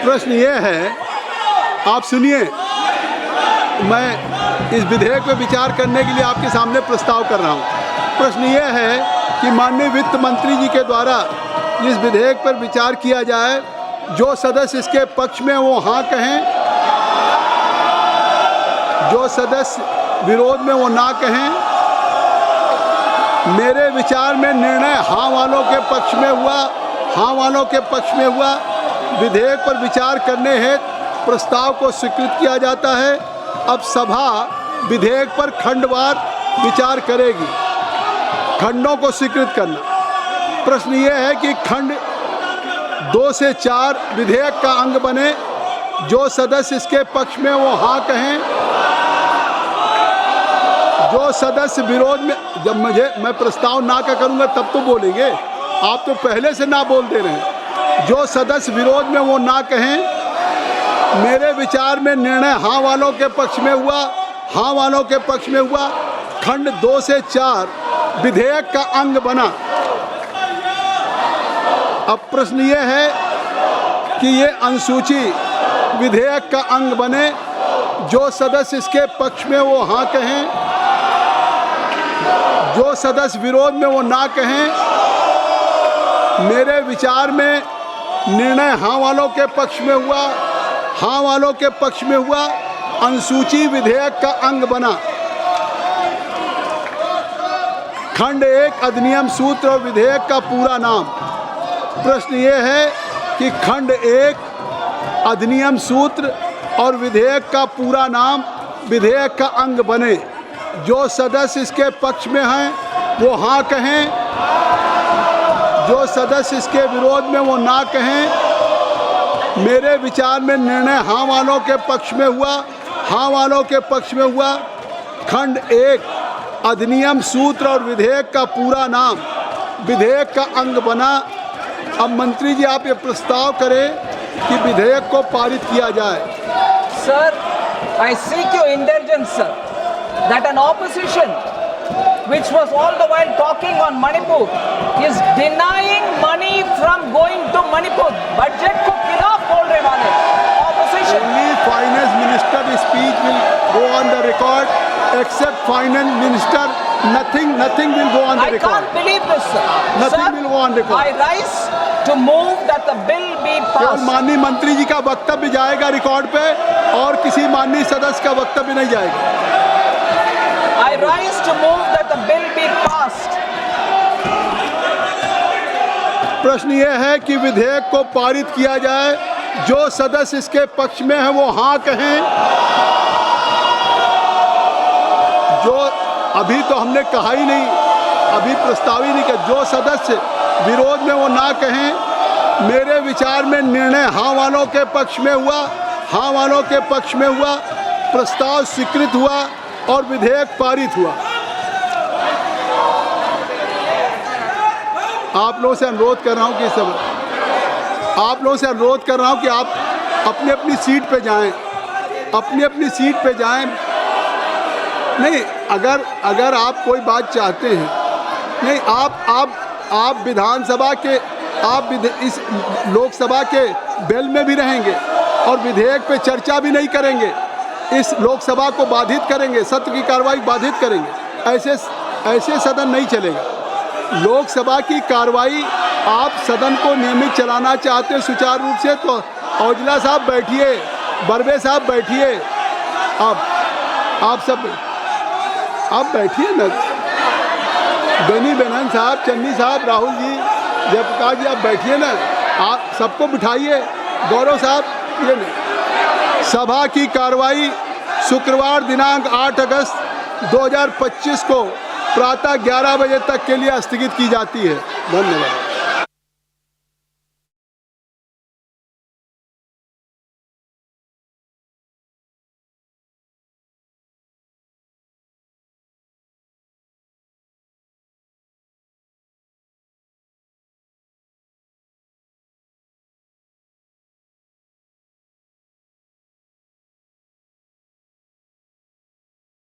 प्रश्न ये है, आप सुनिए, मैं इस विधेयक पर विचार करने के लिए आपके सामने प्रस्ताव कर रहा हूँ। प्रश्न ये है कि माननीय वित्त मंत्री जी के द्वारा इस विधेयक पर विचार किया जाए। जो सदस्य इसके पक्ष में वो हाँ कहें, जो सदस्य विरोध में वो ना कहें। मेरे विचार में निर्णय हाँ वालों के पक्ष में हुआ, हाँ वालों के पक्ष में हुआ। विधेयक पर विचार करने हेतु प्रस्ताव को स्वीकृत किया जाता है। अब सभा विधेयक पर खंडवार विचार करेगी। खंडों को स्वीकृत करना। प्रश्न ये है कि खंड 2 से 4 विधेयक का अंग बने। जो सदस्य इसके पक्ष में वो हाँ कहें, जो सदस्य विरोध में, जब मैं प्रस्ताव ना का करूँगा तब तो बोलेंगे, आप तो पहले से ना बोल दे रहे हैं। जो सदस्य विरोध में वो ना कहें। मेरे विचार में निर्णय हाँ वालों के पक्ष में हुआ, हाँ वालों के पक्ष में हुआ। खंड 2 से 4 विधेयक का अंग बना। अब प्रश्न ये है कि ये अनुसूची विधेयक का अंग बने। जो सदस्य इसके पक्ष में वो हाँ कहें, जो सदस्य विरोध में वो ना कहें। मेरे विचार में निर्णय हाँ वालों के पक्ष में हुआ, हाँ वालों के पक्ष में हुआ। अनुसूची विधेयक का अंग बना। खंड 1 अधिनियम सूत्र और विधेयक का पूरा नाम। प्रश्न ये है कि खंड 1 अधिनियम सूत्र और विधेयक का पूरा नाम विधेयक का अंग बने। जो सदस्य इसके पक्ष में हैं वो हाँ कहें, जो सदस्य इसके विरोध में वो ना कहें। मेरे विचार में निर्णय हाँ वालों के पक्ष में हुआ, हाँ वालों के पक्ष में हुआ। खंड 1 अधिनियम सूत्र और विधेयक का पूरा नाम विधेयक का अंग बना। अब मंत्री जी आप ये प्रस्ताव करें कि विधेयक को पारित किया जाए। Sir, I seek your indulgence, sir, that an opposition which was all the while talking on Manipur is denying money from going to Manipur. Budget ko khilaf bol rahe wale opposition. Only finance minister speech will go on the record. Except finance minister, nothing will go on the record. I can't believe this, sir. Nothing will go on the record. I rise to move that the bill be passed. माननीय मंत्री जी का वक्तव्य जाएगा record पे और किसी माननीय सदस्य का वक्तव्य नहीं जाएगा। I rise to move that the bill be passed. प्रश्न ये है कि विधेयक को पारित किया जाए। जो सदस्य इसके पक्ष में है वो हाँ कहें। जो अभी तो हमने कहा ही नहीं, अभी प्रस्ताव ही नहीं किया। जो सदस्य विरोध में वो ना कहें। मेरे विचार में निर्णय हाँ वालों के पक्ष में हुआ, हाँ वालों के पक्ष में हुआ। प्रस्ताव स्वीकृत हुआ और विधेयक पारित हुआ। आप लोगों से अनुरोध कर रहा हूं कि सब आप लोगों से अनुरोध कर रहा हूं कि आप अपनी अपनी सीट पे जाएं, अपनी अपनी सीट पे जाएं। नहीं, अगर आप कोई बात चाहते हैं, नहीं, आप विधानसभा के, आप इस लोकसभा के बेल में भी रहेंगे और विधेयक पे चर्चा भी नहीं करेंगे। इस लोकसभा को बाधित करेंगे, सत्र की कार्रवाई बाधित करेंगे। ऐसे सदन नहीं चलेगा। लोकसभा की कार्रवाई आप सदन को नियमित चलाना चाहते हैं सुचारू रूप से, तो औजला साहब बैठिए, बर्वे साहब बैठिए, आप सब आप बैठिए ना। बेनी बेनन साहब, चन्नी साहब, राहुल जी, जयप्रकाश जी, आप बैठिए ना। आप सबको बिठाइए। गौरव साहब, ये नहीं। सभा की कार्रवाई शुक्रवार दिनांक 8 अगस्त 2025 को प्रातः 11 बजे तक के लिए स्थगित की जाती है। धन्यवाद।